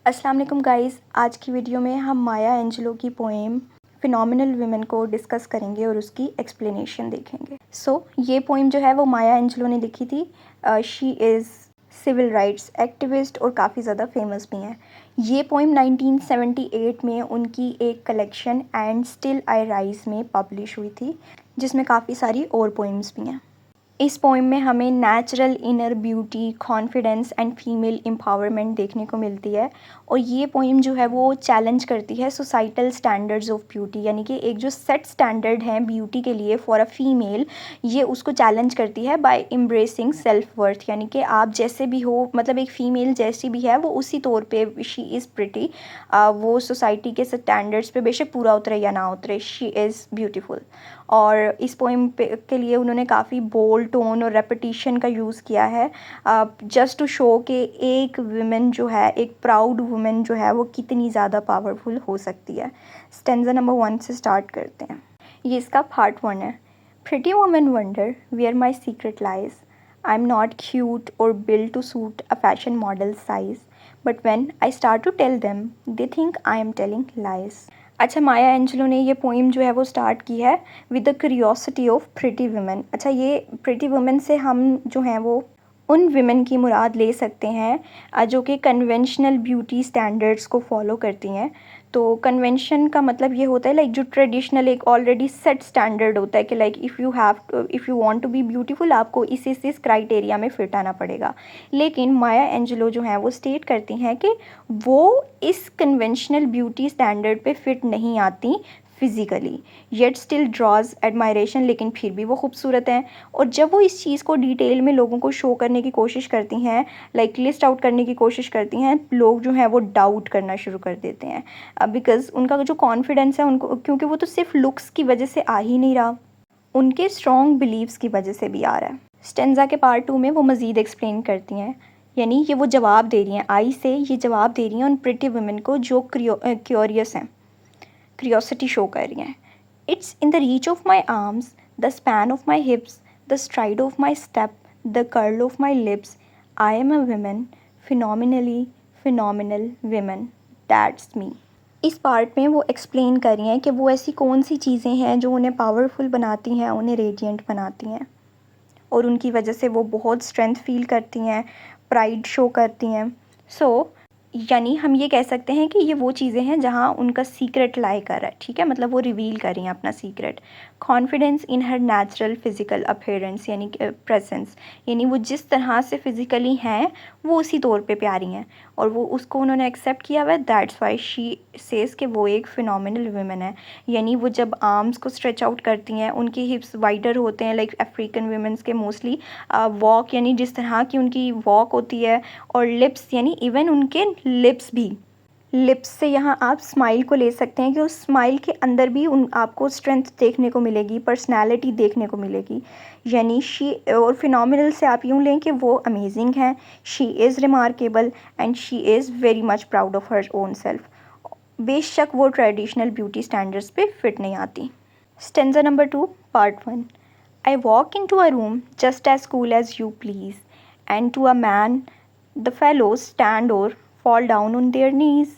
अस्सलाम वालेकुम गाइस। आज की वीडियो में हम माया एंजेलो की पोएम फिनोमिनल वुमेन को डिस्कस करेंगे और उसकी एक्सप्लेनेशन देखेंगे। ये पोएम जो है वो माया एंजेलो ने लिखी थी। She is civil rights activist और काफ़ी ज़्यादा फेमस भी हैं। ये पोएम 1978 में उनकी एक collection and still I rise में पब्लिश हुई थी, जिसमें काफ़ी सारी और पोएम्स भी हैं। इस पोएम में हमें natural inner beauty, confidence and female empowerment देखने को मिलती है। और ये पोएम जो है वो चैलेंज करती है सोसाइटल स्टैंडर्ड्स ऑफ ब्यूटी, यानी कि एक जो सेट स्टैंडर्ड हैं ब्यूटी के लिए फॉर अ फीमेल, ये उसको चैलेंज करती है बाय एम्ब्रेसिंग सेल्फ वर्थ, यानी कि आप जैसे भी हो, मतलब एक फ़ीमेल जैसी भी है वो उसी तौर पे शी इज़ प्रिटी। वो सोसाइटी के स्टैंडर्ड्स पे बेशक पूरा उतरे या ना उतरे, शी इज़ ब्यूटीफुल। और इस पोएम के लिए उन्होंने काफ़ी बोल्ड टोन और रेपिटिशन का यूज़ किया है, जस्ट टू शो कि एक वुमेन जो है, एक प्राउड वुमेन जो है वो कितनी ज़्यादा पावरफुल हो सकती है। स्टेंजा नंबर 1 से स्टार्ट करते हैं। ये इसका पार्ट 1 है। Pretty women wonder where my secret lies, I am not cute और build to suit a fashion model size, but when I start to tell them they think I am telling lies. अच्छा, माया Angelo ने ये poem जो है वो start की है with the curiosity of pretty women. अच्छा, ये प्रिटी वुमेन से हम जो हैं वो उन विमेन की मुराद ले सकते हैं जो कि कन्वेंशनल ब्यूटी स्टैंडर्ड्स को फॉलो करती हैं। तो कन्वेंशन का मतलब ये होता है लाइक जो ट्रेडिशनल एक ऑलरेडी सेट स्टैंडर्ड होता है कि like if you want to be beautiful, आपको इस क्राइटेरिया में फिट आना पड़ेगा। लेकिन माया एंजेलो जो हैं वो स्टेट करती हैं कि वो इस कन्वेंशनल ब्यूटी स्टैंडर्ड पे फिट नहीं आती physically, yet still drawers admiration, लेकिन फिर भी वो खूबसूरत हैं। और जब वो इस चीज़ को डिटेल में लोगों को शो करने की कोशिश करती हैं, लाइक लिस्ट आउट करने की कोशिश करती हैं, लोग जो हैं वो डाउट करना शुरू कर देते हैं, बिकॉज़ उनका जो कॉन्फिडेंस है उनको, क्योंकि वो तो सिर्फ लुक्स की वजह से आ ही नहीं रहा, उनके स्ट्रॉन्ग बिलीव्स की वजह से भी आ रहा है। स्टेंजा के पार्ट 2 में वो मज़ीद एक्सप्लेन करती हैं, यानी ये वो जवाब दे रही हैं, आई से ये जवाब दे रही हैं उन प्रिटी वुमेन को जो क्यूरियस हैं, क्यूरियोसिटी शो कर रही हैं। It's in the reach of my arms, the span of my हिप्स, the STRIDE of my step, the curl of my lips, I am a women, phenomenally phenomenal women, that's me. इस part में वो explain कर रही हैं कि वो ऐसी कौन सी चीज़ें हैं जो उन्हें पावरफुल बनाती हैं, उन्हें रेडिएंट बनाती हैं, और उनकी वजह से वो बहुत स्ट्रेंथ फील करती हैं, प्राइड शो करती हैं। यानी हम ये कह सकते हैं कि ये वो चीज़ें हैं जहाँ उनका सीक्रेट लाई कर रहा है, ठीक है, मतलब वो रिवील कर रही हैं अपना secret. Confidence in her natural physical appearance, यानी प्रेजेंस, यानी वो जिस तरह से फिज़िकली हैं वो उसी तौर पे प्यारी हैं, और वो उसको उन्होंने एक्सेप्ट किया हुआ है। दैट्स वाई शी सेज़ कि वो एक फ़िनोमिनल वुमेन है। यानी वो जब आर्म्स को स्ट्रेच आउट करती हैं, उनके हिप्स वाइडर होते हैं, लाइक अफ्रीकन वुमेंस के मोस्टली। वॉक, यानी जिस तरह की उनकी वॉक होती है, और लिप्स, यानी इवन उनके लिप्स भी, लिप्स से यहाँ आप स्माइल को ले सकते हैं कि उस स्माइल के अंदर भी उन आपको स्ट्रेंथ देखने को मिलेगी, पर्सनालिटी देखने को मिलेगी। यानी शी, और फिनोमिनल से आप यूँ लें कि वो अमेजिंग हैं, she is remarkable and she is very much proud of her own self. बेशक वो ट्रेडिशनल ब्यूटी स्टैंडर्ड्स पे फिट नहीं आती। Stanza number 2 part 1। I walk in to a room just as cool as you please, and to a man the fellows stand और fall down on their knees.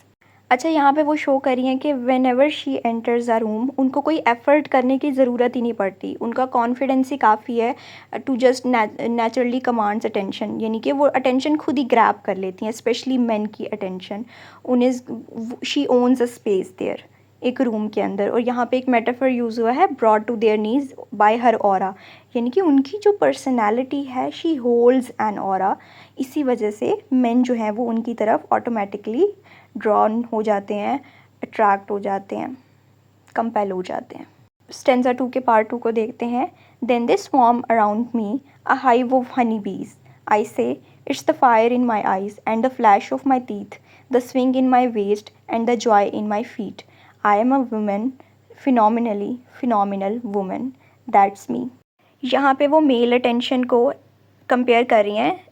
अच्छा, यहाँ पे वो show करी हैं कि when ever she enters a room, उनको कोई एफ़र्ट करने की ज़रूरत ही नहीं पड़ती, उनका कॉन्फिडेंस ही काफ़ी है to just naturally commands attention, यानी कि वो अटेंशन खुद ही ग्रैब कर लेती हैं, स्पेशली मेन की अटेंशन। उन्हें she owns a space there, एक रूम के अंदर। और यहाँ पे एक मेटाफर यूज़ हुआ है, brought to their knees bye her aura, यानी कि उनकी जो पर्सनैलिटी है, शी होल्ड्स एन ऑरा। इसी वजह से मेन जो हैं वो उनकी तरफ ऑटोमेटिकली ड्रॉन हो जाते हैं, अट्रैक्ट हो जाते हैं, कंपेल हो जाते हैं। स्टेंजा 2 के पार्ट 2 को देखते हैं। Then they swarm around me a hive of honey बीज, आई से it's the fire in my eyes and the flash of my teeth, the swing in my waste and the joy in my feet, I am a women, phenomenally phenomenal women, that's me. यहाँ पे वो male attention को compare कर रही हैं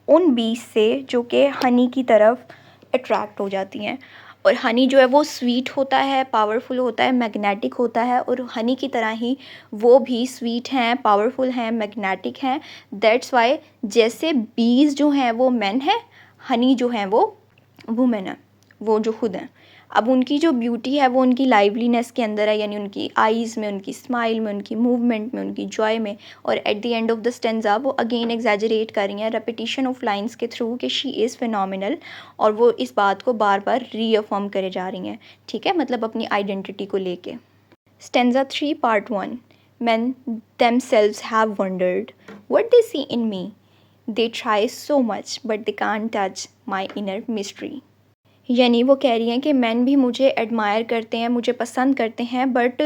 उन बीज से जो कि हनी की तरफ अट्रैक्ट हो जाती हैं। और हनी जो है वो स्वीट होता है, पावरफुल होता है, मैग्नेटिक होता है, और हनी की तरह ही वो भी स्वीट हैं, पावरफुल हैं, मैग्नेटिक हैं। दैट्स वाई जैसे बीज जो हैं वो मेन हैं, हनी जो हैं वो वुमेन है। वो जो खुद हैं। अब उनकी जो ब्यूटी है वो उनकी लाइवलीनेस के अंदर है, यानी उनकी आइज़ में, उनकी स्माइल में, उनकी मूवमेंट में, उनकी जॉय में। और at the end of the stanza वो अगेन एग्जैजरेट कर रही हैं रेपिटिशन ऑफ लाइंस के थ्रू कि शी इज़ फिनोमिनल, और वो इस बात को बार बार रीअफर्म करे जा रही हैं, ठीक है, मतलब अपनी आइडेंटिटी को लेके। Stanza 3 part 1। Men themselves have wondered what they see in me. They try so much but they can't touch my inner mystery. यानी वो कह रही हैं कि मैन भी मुझे एडमायर करते हैं, मुझे पसंद करते हैं, but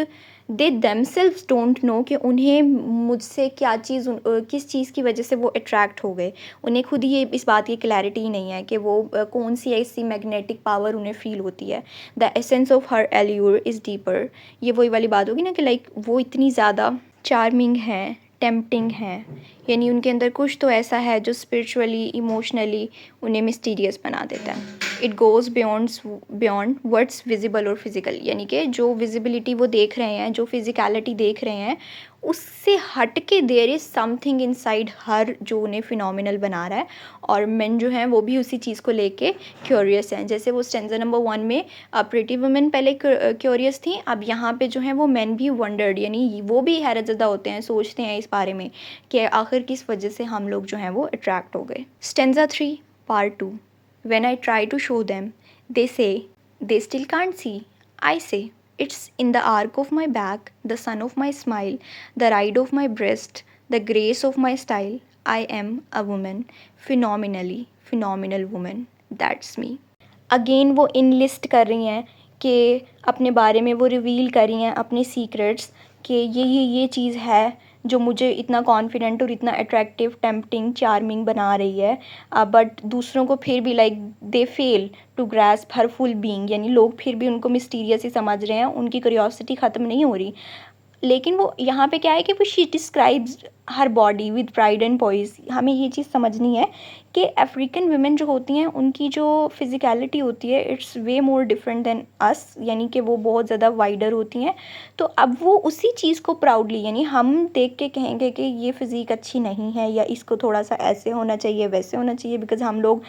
they themselves don't know कि उन्हें मुझसे क्या चीज़ किस चीज़ की वजह से वो अट्रैक्ट हो गए। उन्हें खुद ही ये इस बात की क्लैरिटी ही नहीं है कि वो कौन सी ऐसी मैग्नेटिक पावर उन्हें फ़ील होती है। The essence of her allure is deeper. ये वही वाली बात होगी ना कि लाइक वो इतनी ज़्यादा चार्मिंग हैं, टेम्पटिंग हैं, यानी उनके अंदर कुछ तो ऐसा है जो स्पिरिचुअली, इमोशनली उन्हें मिस्टीरियस बना देता है। It goes beyond what's visible और फिज़िकल, यानी कि जो विजिबिलिटी वो देख रहे हैं, जो फिज़िकलिटी देख रहे हैं, उससे हट के देयर इज़ समथिंग इनसाइड हर जो उन्हें फिनोमिनल बना रहा है। और मेन जो हैं वो भी उसी चीज़ को लेके क्यूरियस हैं। जैसे वो स्टेंजा नंबर 1 में प्रिटी वुमेन पहले क्यूरियस थी, अब यहाँ पे जो हैं वो मेन भी वंडर्ड, यानी वो भी हैरत ज़दा होते हैं, सोचते हैं इस बारे में कि आखिर किस वजह से हम लोग जो हैं वो अट्रैक्ट हो गए। Stanza 3 part 2। When I try to show them, they say they still can't see. I say, it's in the arc of my back, the sun of my smile, the ride of my breast, the grace of my style. I am a woman, phenomenal woman. That's me. Again वो enlist कर रही हैं कि अपने बारे में वो reveal कर रही हैं अपने सीक्रेट्स कि ये चीज़ है जो मुझे इतना कॉन्फिडेंट और इतना अट्रैक्टिव, टेम्पटिंग, चार्मिंग बना रही है। बट दूसरों को फिर भी like they fail to grasp her full being, यानी लोग फिर भी उनको मिस्टीरियस ही समझ रहे हैं, उनकी क्यूरियोसिटी ख़त्म नहीं हो रही। लेकिन वो यहाँ पे क्या है कि वो she describes her body with pride and poise. हमें ये चीज़ समझनी है कि अफ्रीकन वुमेन जो होती हैं उनकी जो फिज़िकलिटी होती है it's way more different than अस, यानी कि वो बहुत ज़्यादा वाइडर होती हैं। तो अब वो उसी चीज़ को प्राउडली, यानी हम देख के कहेंगे कि ये फ़िज़ीक अच्छी नहीं है या इसको थोड़ा सा ऐसे होना चाहिए, वैसे होना चाहिए, बिकॉज़ हम लोग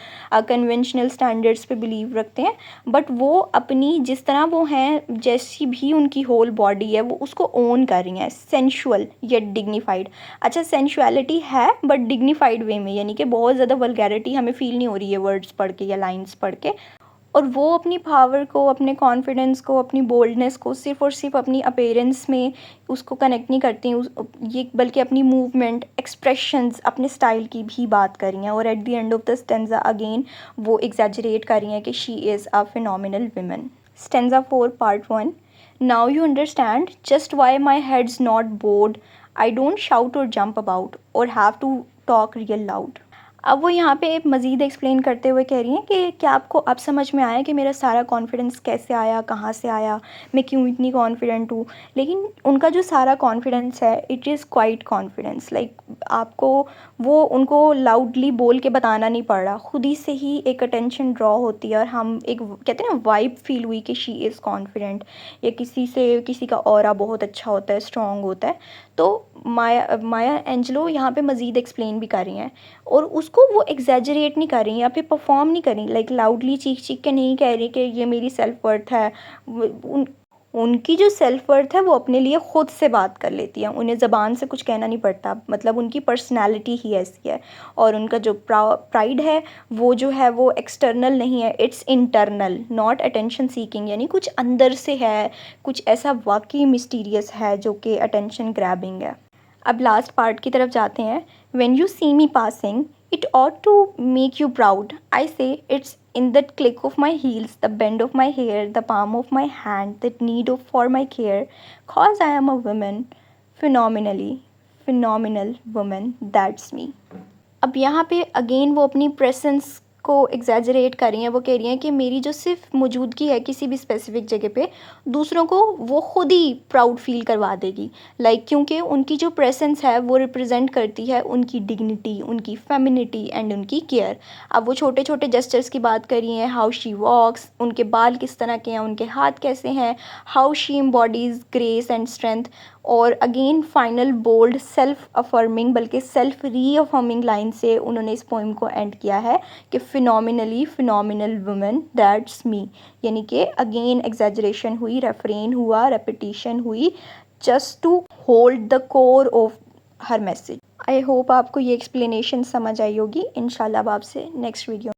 कन्वेंशनल स्टैंडर्ड्स पे बिलीव रखते हैं। बट वो अपनी जिस तरह वो हैं, जैसी भी उनकी होल बॉडी है, वो उसको ओन कर रही हैं, सेंशुअल येट डिग्निफाइड। अच्छा, सेंशुअलिटी है बट डिग्निफाइड वे में, यानी कि बहुत ज़्यादा वल्गैरिटी हमें फ़ील नहीं हो रही है वर्ड्स पढ़ के या लाइंस पढ़ के। और वो अपनी पावर को, अपने कॉन्फिडेंस को, अपनी बोल्डनेस को सिर्फ़ और सिर्फ अपनी अपीयरेंस में उसको कनेक्ट नहीं करती ये, बल्कि अपनी मूवमेंट, एक्सप्रेशंस, अपने स्टाइल की भी बात कर रही हैं। और at the end of the stanza again वो एग्जैजरेट कर रही हैं कि she is a phenomenal woman. Stanza 4 part 1। Now you understand just why my heads not board. I don't shout or jump about or have to talk real loud. अब वो यहाँ पे मज़ीद एक्सप्लेन करते हुए कह रही हैं कि क्या आपको अब समझ में आया कि मेरा सारा कॉन्फिडेंस कैसे आया, कहाँ से आया, मैं क्यों इतनी कॉन्फिडेंट हूँ। लेकिन उनका जो सारा कॉन्फिडेंस है it is quite confidence, like आपको वो उनको लाउडली बोल के बताना नहीं पड़ रहा, खुद ही से ही एक अटेंशन ड्रॉ होती है और हम एक कहते हैं ना वाइब फील हुई कि शी इज़ कॉन्फिडेंट, या किसी का ऑरा बहुत अच्छा होता है, स्ट्रॉन्ग होता है। तो माया एंजेलो यहाँ पे मज़ीद एक्सप्लेन भी कर रही हैं और उसको वो एग्जैजरेट नहीं कर रही, या फिर परफॉर्म नहीं कर रही, लाइक लाउडली चीख चीख के नहीं कह रही कि ये मेरी सेल्फ वर्थ है। उनकी जो सेल्फ वर्थ है वो अपने लिए ख़ुद से बात कर लेती है, उन्हें ज़बान से कुछ कहना नहीं पड़ता, मतलब उनकी पर्सनैलिटी ही ऐसी है। और उनका जो प्राइड है वो जो है वो एक्सटर्नल नहीं है, it's internal, not attention seeking, यानी कुछ अंदर से है, कुछ ऐसा वाकई मिस्टीरियस है जो कि अटेंशन ग्रैबिंग है। अब लास्ट पार्ट की तरफ जाते हैं। When you see me passing it ought to make you proud. आई से it's in the click of my heels, the bend of my hair, the palm of my hand, the need of for my care, cause I am a woman, phenomenal woman, that's me. अब यहाँ पे again वो अपनी presence को exaggerate कर रही हैं। वो कह रही हैं कि मेरी जो सिर्फ मौजूदगी है किसी भी स्पेसिफिक जगह पे, दूसरों को वो ख़ुद ही प्राउड फील करवा देगी, लाइक क्योंकि उनकी जो प्रेजेंस है वो रिप्रेजेंट करती है उनकी डिग्निटी, उनकी फेमिनिटी एंड उनकी केयर। अब वो छोटे छोटे जेस्चर्स की बात कर रही हैं, हाउ शी वॉक्स, उनके बाल किस तरह के हैं, उनके हाथ कैसे हैं, how she एम्बॉडीज़ grace and strength, और again final bold self affirming बल्कि सेल्फ रीअफर्मिंग लाइन से उन्होंने इस पोइम को एंड किया है कि phenomenally phenomenal women that's me, यानी कि अगेन एग्जैजरेशन हुई, रेफरेन हुआ, रेपिटिशन हुई, just to hold the core of her message. I hope आपको ये एक्सप्लेनेशन समझ आई होगी। इंशाल्लाह अब आपसे नेक्स्ट वीडियो